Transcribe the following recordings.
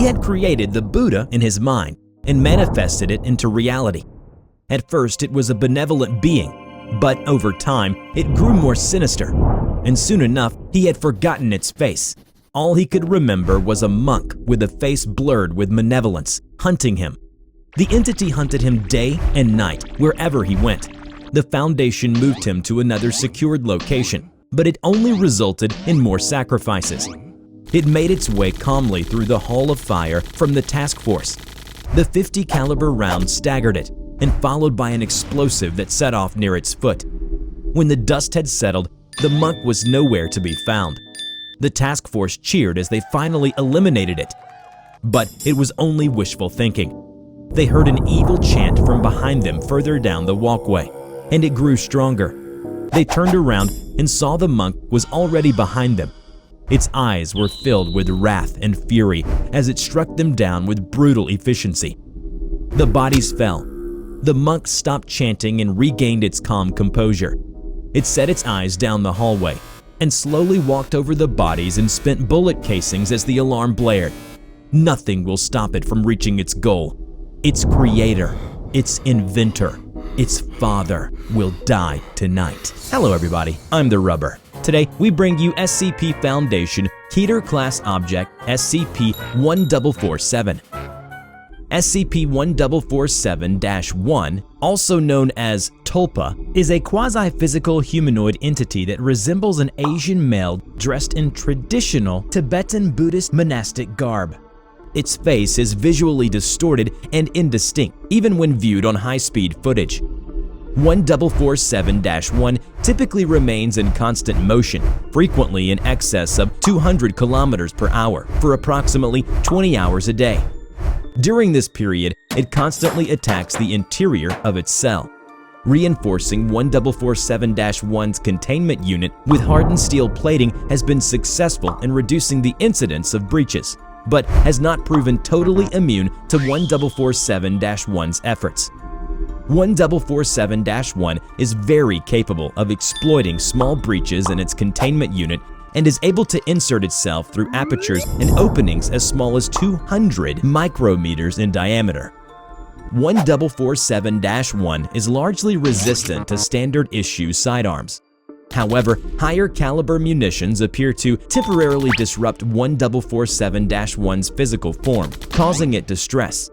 He had created the Buddha in his mind and manifested it into reality. At first, it was a benevolent being, but over time, it grew more sinister, and soon enough, he had forgotten its face. All he could remember was a monk with a face blurred with malevolence, hunting him. The entity hunted him day and night, wherever he went. The Foundation moved him to another secured location, but it only resulted in more sacrifices. It made its way calmly through the Hall of Fire from the task force. The .50 caliber round staggered it, and followed by an explosive that set off near its foot. When the dust had settled, the monk was nowhere to be found. The task force cheered as they finally eliminated it. But it was only wishful thinking. They heard an evil chant from behind them further down the walkway, and it grew stronger. They turned around and saw the monk was already behind them. Its eyes were filled with wrath and fury as it struck them down with brutal efficiency. The bodies fell. The monk stopped chanting and regained its calm composure. It set its eyes down the hallway and slowly walked over the bodies and spent bullet casings as the alarm blared. Nothing will stop it from reaching its goal. Its creator, its inventor, its father will die tonight. Hello everybody, I'm TheRubber. Today, we bring you SCP Foundation Keter Class Object SCP-1447. SCP-1447-1, also known as Tulpa, is a quasi-physical humanoid entity that resembles an Asian male dressed in traditional Tibetan Buddhist monastic garb. Its face is visually distorted and indistinct, even when viewed on high-speed footage. 1447-1 typically remains in constant motion, frequently in excess of 200 kilometers per hour, for approximately 20 hours a day. During this period, it constantly attacks the interior of its cell. Reinforcing 1447-1's containment unit with hardened steel plating has been successful in reducing the incidence of breaches, but has not proven totally immune to 1447-1's efforts. 1447-1 is very capable of exploiting small breaches in its containment unit and is able to insert itself through apertures and openings as small as 200 micrometers in diameter. 1447-1 is largely resistant to standard-issue sidearms. However, higher caliber munitions appear to temporarily disrupt 1447-1's physical form, causing it distress.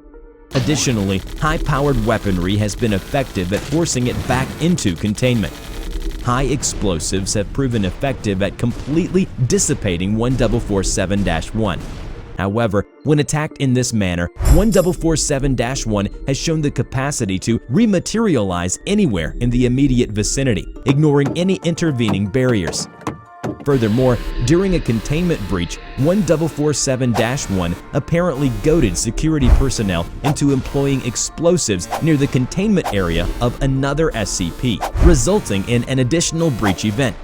Additionally, high-powered weaponry has been effective at forcing it back into containment. High explosives have proven effective at completely dissipating 1447-1. However, when attacked in this manner, 1447-1 has shown the capacity to rematerialize anywhere in the immediate vicinity, ignoring any intervening barriers. Furthermore, during a containment breach, 1447-1 apparently goaded security personnel into employing explosives near the containment area of another SCP, resulting in an additional breach event.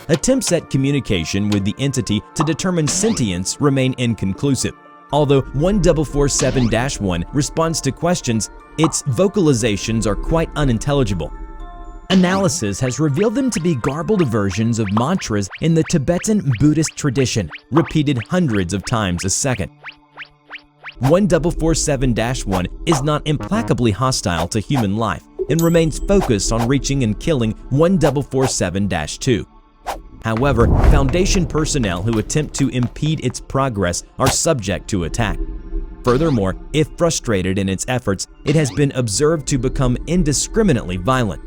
Attempts at communication with the entity to determine sentience remain inconclusive. Although 1447-1 responds to questions, its vocalizations are quite unintelligible. Analysis has revealed them to be garbled versions of mantras in the Tibetan Buddhist tradition, repeated hundreds of times a second. 1447-1 is not implacably hostile to human life and remains focused on reaching and killing 1447-2. However, Foundation personnel who attempt to impede its progress are subject to attack. Furthermore, if frustrated in its efforts, it has been observed to become indiscriminately violent.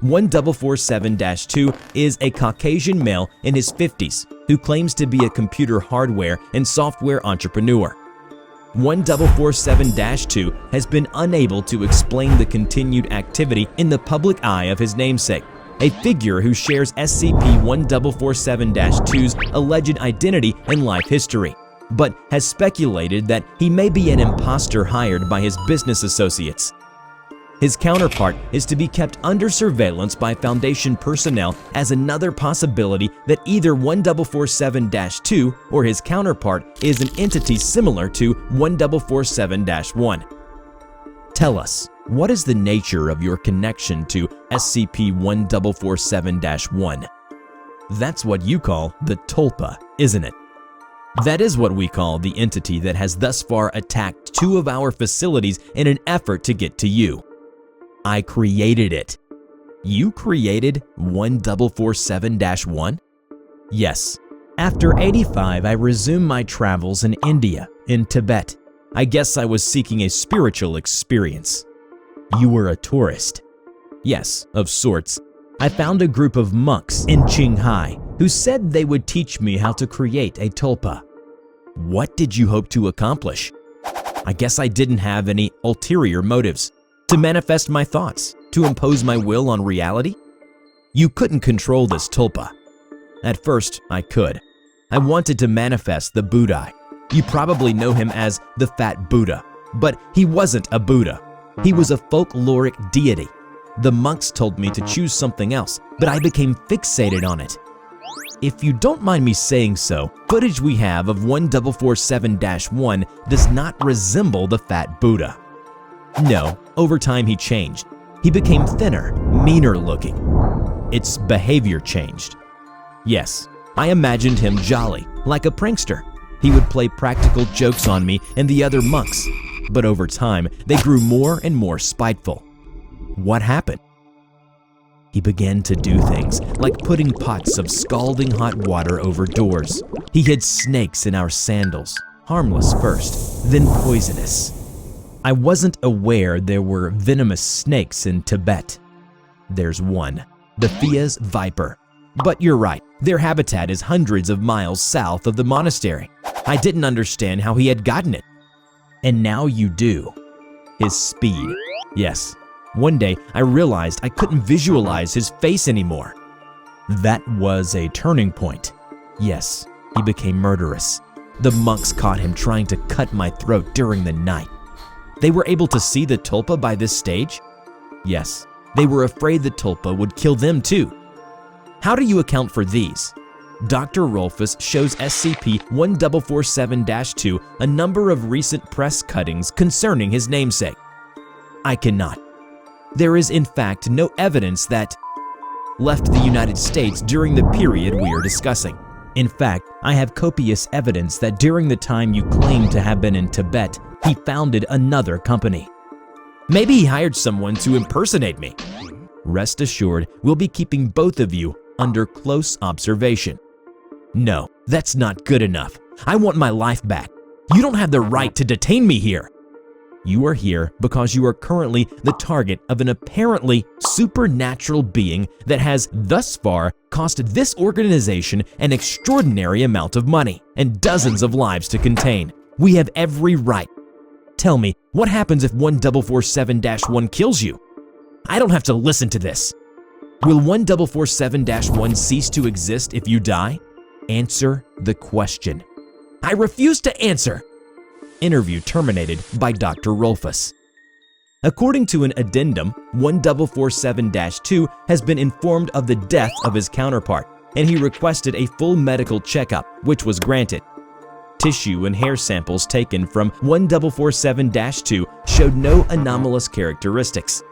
1447-2 is a Caucasian male in his 50s who claims to be a computer hardware and software entrepreneur. 1447-2 has been unable to explain the continued activity in the public eye of his namesake, a figure who shares SCP-1447-2's alleged identity and life history, but has speculated that he may be an imposter hired by his business associates. His counterpart is to be kept under surveillance by Foundation personnel as another possibility that either 1447-2 or his counterpart is an entity similar to 1447-1. Tell us, what is the nature of your connection to SCP-1447-1? That's what you call the Tulpa, isn't it? That is what we call the entity that has thus far attacked 2 of our facilities in an effort to get to you. I created it. You created 1447-1? Yes. After 85, I resumed my travels in India, in Tibet. I guess I was seeking a spiritual experience. You were a tourist. Yes, of sorts. I found a group of monks in Qinghai who said they would teach me how to create a tulpa. What did you hope to accomplish? I guess I didn't have any ulterior motives. To manifest my thoughts, to impose my will on reality? You couldn't control this tulpa. At first, I could. I wanted to manifest the Buddha. You probably know him as the Fat Buddha, but he wasn't a Buddha. He was a folkloric deity. The monks told me to choose something else, but I became fixated on it. If you don't mind me saying so, footage we have of 1447-1 does not resemble the Fat Buddha. No, over time he changed. He became thinner, meaner looking. Its behavior changed. Yes, I imagined him jolly, like a prankster. He would play practical jokes on me and the other monks, but over time they grew more and more spiteful. What happened? He began to do things like putting pots of scalding hot water over doors. He hid snakes in our sandals, harmless first, then poisonous. I wasn't aware there were venomous snakes in Tibet. There's one, the Fia's viper. But you're right, their habitat is hundreds of miles south of the monastery. I didn't understand how he had gotten it. And now you do. His speed. Yes. One day, I realized I couldn't visualize his face anymore. That was a turning point. Yes, he became murderous. The monks caught him trying to cut my throat during the night. They were able to see the tulpa by this stage? Yes, they were afraid the tulpa would kill them too. How do you account for these? Dr. Rolfus shows SCP-1447-2 a number of recent press cuttings concerning his namesake. I cannot. There is in fact no evidence that left the United States during the period we are discussing. In fact, I have copious evidence that during the time you claim to have been in Tibet, he founded another company. Maybe he hired someone to impersonate me. Rest assured, we'll be keeping both of you under close observation. No, that's not good enough. I want my life back. You don't have the right to detain me here. You are here because you are currently the target of an apparently supernatural being that has thus far cost this organization an extraordinary amount of money and dozens of lives to contain. We have every right. Tell me, what happens if 1447-1 kills you? I don't have to listen to this. Will 1447-1 cease to exist if you die? Answer the question. I refuse to answer. Interview terminated by Dr. Rolfus. According to an addendum, 1447-2 has been informed of the death of his counterpart, and he requested a full medical checkup, which was granted. Tissue and hair samples taken from 1447-2 showed no anomalous characteristics.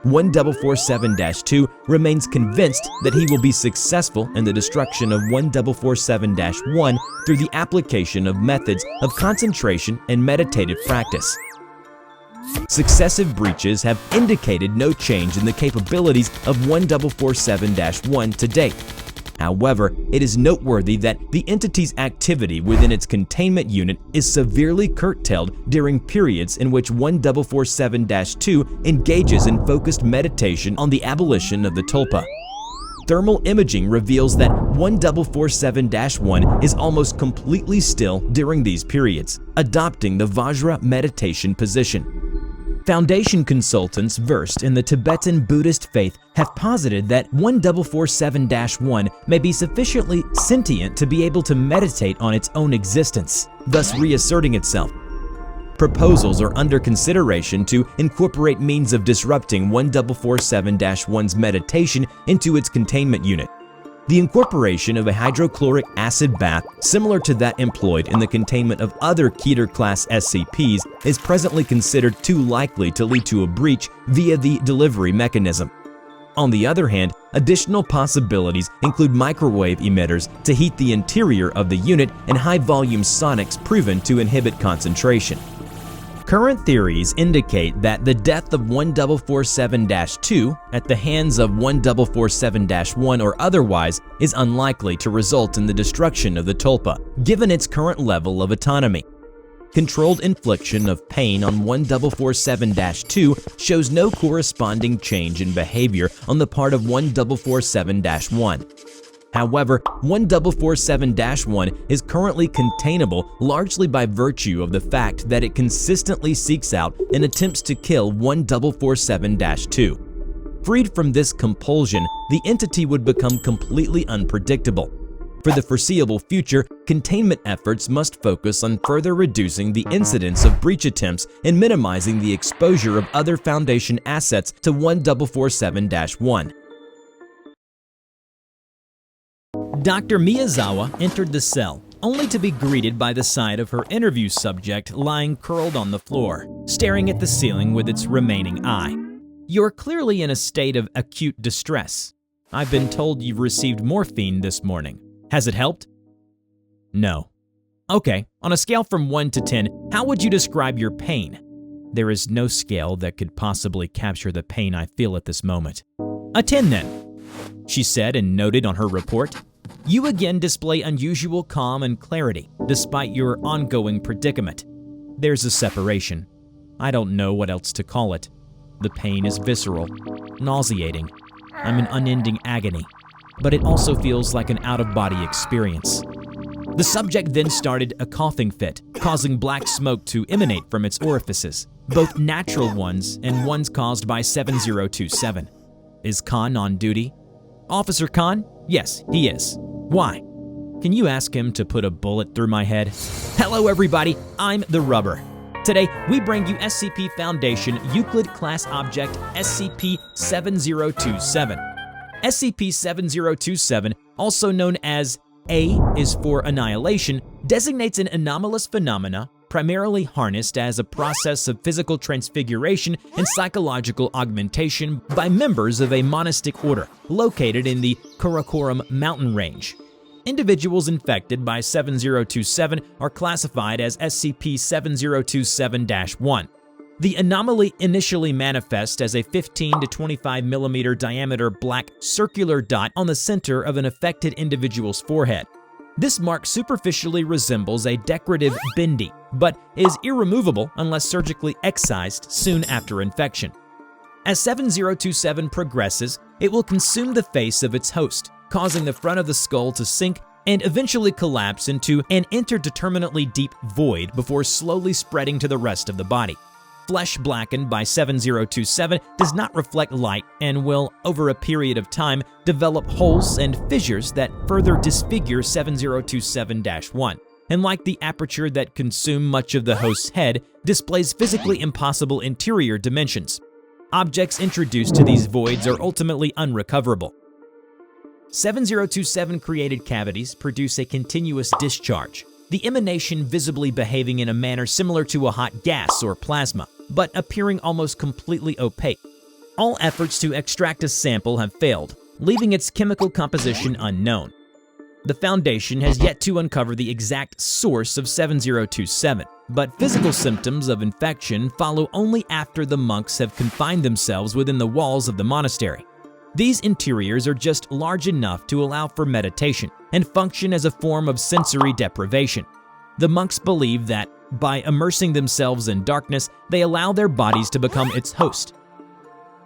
1447-2 remains convinced that he will be successful in the destruction of 1447-1 through the application of methods of concentration and meditative practice. Successive breaches have indicated no change in the capabilities of 1447-1 to date. However, it is noteworthy that the entity's activity within its containment unit is severely curtailed during periods in which 1447-2 engages in focused meditation on the abolition of the tulpa. Thermal imaging reveals that 1447-1 is almost completely still during these periods, adopting the Vajra meditation position. Foundation consultants versed in the Tibetan Buddhist faith have posited that 1447-1 may be sufficiently sentient to be able to meditate on its own existence, thus reasserting itself. Proposals are under consideration to incorporate means of disrupting 1447-1's meditation into its containment unit. The incorporation of a hydrochloric acid bath similar to that employed in the containment of other Keter-class SCPs is presently considered too likely to lead to a breach via the delivery mechanism. On the other hand, additional possibilities include microwave emitters to heat the interior of the unit and high-volume sonics proven to inhibit concentration. Current theories indicate that the death of 1447-2 at the hands of 1447-1 or otherwise is unlikely to result in the destruction of the Tulpa, given its current level of autonomy. Controlled infliction of pain on 1447-2 shows no corresponding change in behavior on the part of 1447-1. However, 1447-1 is currently containable largely by virtue of the fact that it consistently seeks out and attempts to kill 1447-2. Freed from this compulsion, the entity would become completely unpredictable. For the foreseeable future, containment efforts must focus on further reducing the incidence of breach attempts and minimizing the exposure of other Foundation assets to 1447-1. Dr. Miyazawa entered the cell, only to be greeted by the sight of her interview subject lying curled on the floor, staring at the ceiling with its remaining eye. "You're clearly in a state of acute distress. I've been told you've received morphine this morning. Has it helped?" "No." "Okay, on a scale from 1 to 10, how would you describe your pain?" "There is no scale that could possibly capture the pain I feel at this moment." "A 10 then," she said and noted on her report. "You again display unusual calm and clarity, despite your ongoing predicament. There's a separation. I don't know what else to call it. The pain is visceral, nauseating. I'm in unending agony, but it also feels like an out-of-body experience." The subject then started a coughing fit, causing black smoke to emanate from its orifices, both natural ones and ones caused by 7027. "Is Khan on duty?" "Officer Khan? Yes, he is. Why?" "Can you ask him to put a bullet through my head?" Hello everybody, I'm TheRubber. Today, we bring you SCP Foundation Euclid Class Object SCP-7027. SCP-7027, also known as A is for Annihilation, designates an anomalous phenomena primarily harnessed as a process of physical transfiguration and psychological augmentation by members of a monastic order located in the Karakoram mountain range. Individuals infected by 7027 are classified as SCP-7027-1. The anomaly initially manifests as a 15 to 25 millimeter diameter black circular dot on the center of an affected individual's forehead. This mark superficially resembles a decorative bindi, but is irremovable unless surgically excised soon after infection. As 7027 progresses, it will consume the face of its host, causing the front of the skull to sink and eventually collapse into an interdeterminately deep void before slowly spreading to the rest of the body. Flesh blackened by 7027 does not reflect light and will, over a period of time, develop holes and fissures that further disfigure 7027-1. And like the aperture that consumed much of the host's head, displays physically impossible interior dimensions. Objects introduced to these voids are ultimately unrecoverable. 7027 created cavities produce a continuous discharge, the emanation visibly behaving in a manner similar to a hot gas or plasma, but appearing almost completely opaque. All efforts to extract a sample have failed, leaving its chemical composition unknown. The Foundation has yet to uncover the exact source of 7027, but physical symptoms of infection follow only after the monks have confined themselves within the walls of the monastery. These interiors are just large enough to allow for meditation and function as a form of sensory deprivation. The monks believe that by immersing themselves in darkness, they allow their bodies to become its host.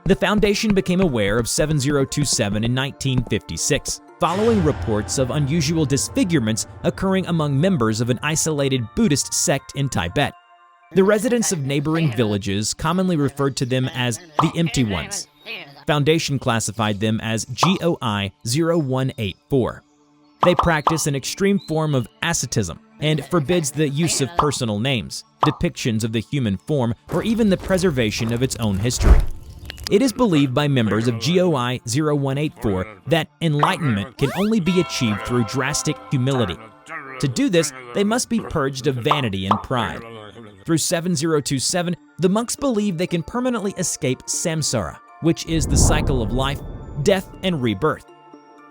The Foundation became aware of 7027 in 1956, following reports of unusual disfigurements occurring among members of an isolated Buddhist sect in Tibet. The residents of neighboring villages commonly referred to them as the Empty Ones. Foundation classified them as GOI-0184. They practice an extreme form of asceticism and forbids the use of personal names, depictions of the human form, or even the preservation of its own history. It is believed by members of GOI-0184 that enlightenment can only be achieved through drastic humility. To do this, they must be purged of vanity and pride. Through 7027, the monks believe they can permanently escape samsara, which is the cycle of life, death and rebirth.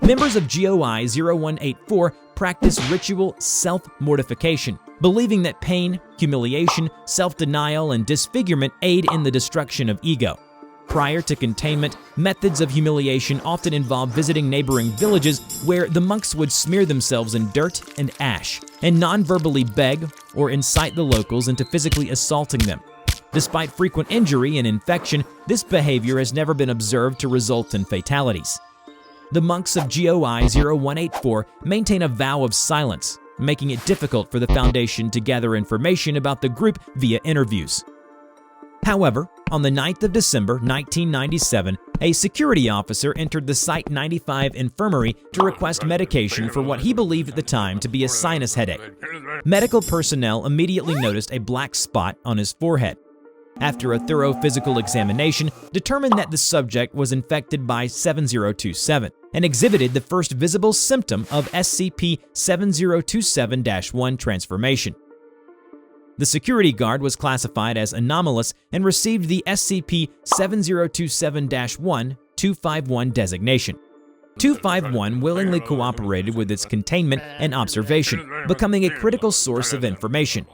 Members of GOI 0184 practice ritual self-mortification, believing that pain, humiliation, self-denial, and disfigurement aid in the destruction of ego. Prior to containment, methods of humiliation often involve visiting neighboring villages where the monks would smear themselves in dirt and ash, and non-verbally beg or incite the locals into physically assaulting them. Despite frequent injury and infection, this behavior has never been observed to result in fatalities. The monks of GOI 0184 maintain a vow of silence, making it difficult for the Foundation to gather information about the group via interviews. However, on the 9th of December 1997, a security officer entered the Site 95 infirmary to request medication for what he believed at the time to be a sinus headache. Medical personnel immediately noticed a black spot on his forehead. After a thorough physical examination, determined that the subject was infected by 7027 and exhibited the first visible symptom of SCP-7027-1 transformation. The security guard was classified as anomalous and received the SCP-7027-1 251 designation. 251 willingly cooperated with its containment and observation, becoming a critical source of information.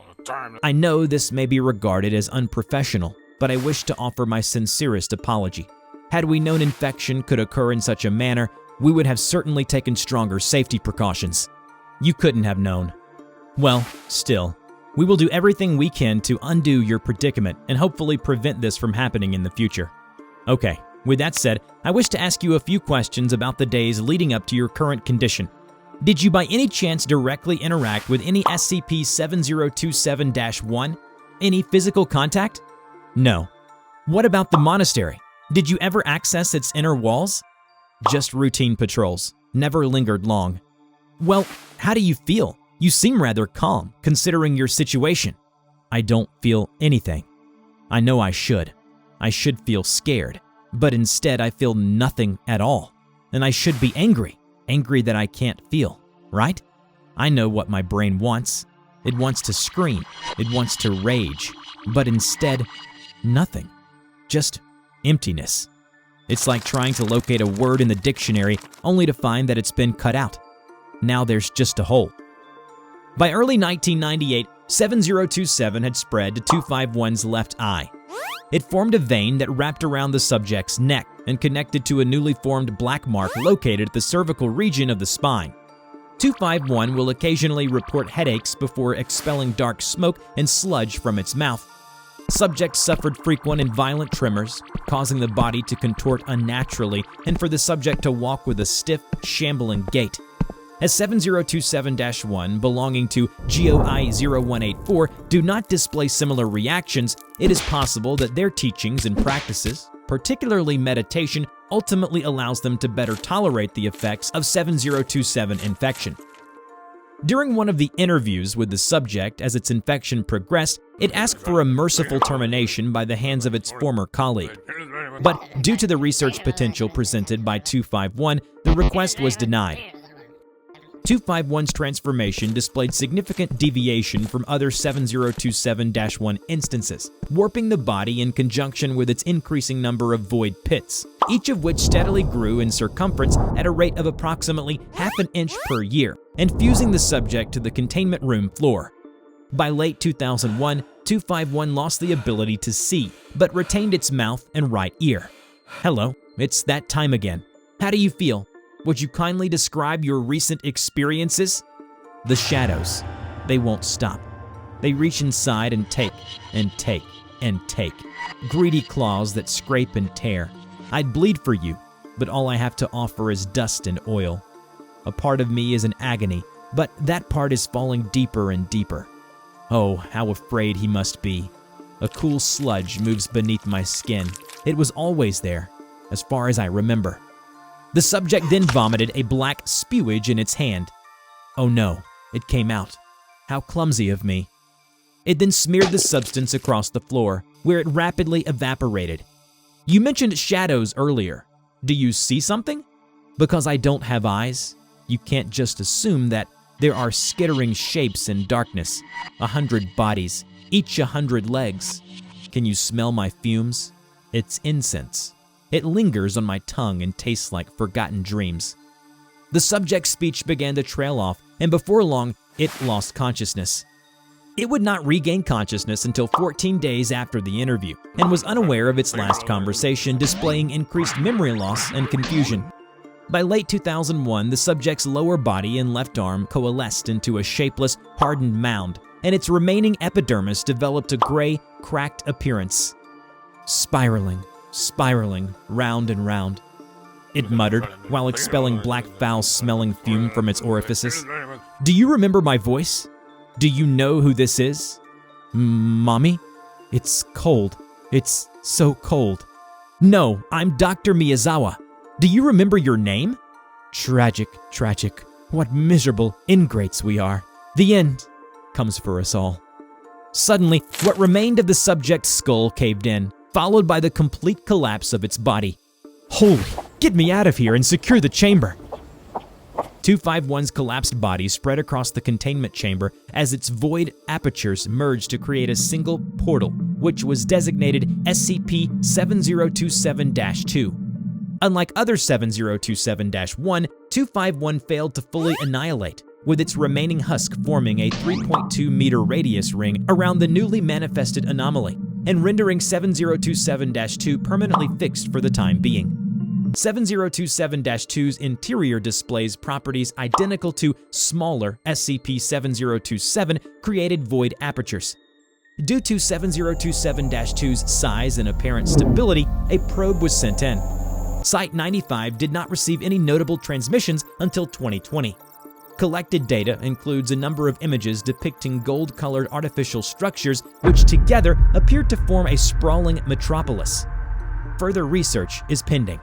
I know this may be regarded as unprofessional, but I wish to offer my sincerest apology. Had we known infection could occur in such a manner, we would have certainly taken stronger safety precautions. You couldn't have known. Well, still, we will do everything we can to undo your predicament and hopefully prevent this from happening in the future. Okay, with that said, I wish to ask you a few questions about the days leading up to your current condition. Did you by any chance directly interact with any SCP-7027-1? Any physical contact? No. What about the monastery? Did you ever access its inner walls? Just routine patrols, never lingered long. Well, how do you feel? You seem rather calm, considering your situation. I don't feel anything. I know I should. I should feel scared, but instead I feel nothing at all. And I should be angry that I can't feel, right? I know what my brain wants. It wants to scream, it wants to rage, but instead, nothing. Just emptiness. It's like trying to locate a word in the dictionary only to find that it's been cut out. Now there's just a hole. By early 1998, 7027 had spread to 251's left eye. It formed a vein that wrapped around the subject's neck and connected to a newly formed black mark located at the cervical region of the spine. 251 will occasionally report headaches before expelling dark smoke and sludge from its mouth. Subject suffered frequent and violent tremors, causing the body to contort unnaturally and for the subject to walk with a stiff, shambling gait. As 7027-1 belonging to GOI 0184 do not display similar reactions, it is possible that their teachings and practices, particularly meditation, ultimately allows them to better tolerate the effects of 7027 infection. During one of the interviews with the subject as its infection progressed, it asked for a merciful termination by the hands of its former colleague. But due to the research potential presented by 251, the request was denied. 251's transformation displayed significant deviation from other 7027-1 instances, warping the body in conjunction with its increasing number of void pits, each of which steadily grew in circumference at a rate of approximately half an inch per year, and fusing the subject to the containment room floor. By late 2001, 251 lost the ability to see, but retained its mouth and right ear. Hello, it's that time again. How do you feel? Would you kindly describe your recent experiences? The shadows, they won't stop. They reach inside and take, and take, and take. Greedy claws that scrape and tear. I'd bleed for you, but all I have to offer is dust and oil. A part of me is in agony, but that part is falling deeper and deeper. Oh, how afraid he must be. A cool sludge moves beneath my skin. It was always there, as far as I remember. The subject then vomited a black spewage in its hand. Oh no, it came out. How clumsy of me. It then smeared the substance across the floor, where it rapidly evaporated. You mentioned shadows earlier. Do you see something? Because I don't have eyes, you can't just assume that there are skittering shapes in darkness, 100 bodies, each 100 legs. Can you smell my fumes? It's incense. It lingers on my tongue and tastes like forgotten dreams. The subject's speech began to trail off, and before long, it lost consciousness. It would not regain consciousness until 14 days after the interview and was unaware of its last conversation, displaying increased memory loss and confusion. By late 2001, the subject's lower body and left arm coalesced into a shapeless, hardened mound, and its remaining epidermis developed a gray, cracked appearance. Spiraling, round and round, it muttered while expelling black, foul-smelling fume from its orifices. "Do you remember my voice? Do you know who this is? Mommy? It's cold. It's so cold. No, I'm Dr. Miyazawa. Do you remember your name? Tragic. What miserable ingrates we are. The end comes for us all." Suddenly, what remained of the subject's skull caved in, followed by the complete collapse of its body. "Holy, get me out of here and secure the chamber." 251's collapsed body spread across the containment chamber as its void apertures merged to create a single portal, which was designated SCP-7027-2. Unlike other 7027-1, 251 failed to fully annihilate, with its remaining husk forming a 3.2-meter radius ring around the newly manifested anomaly, and rendering 7027-2 permanently fixed for the time being. 7027-2's interior displays properties identical to smaller SCP-7027 created void apertures. Due to 7027-2's size and apparent stability, a probe was sent in. Site-95 did not receive any notable transmissions until 2020. Collected data includes a number of images depicting gold-colored artificial structures which together appeared to form a sprawling metropolis. Further research is pending.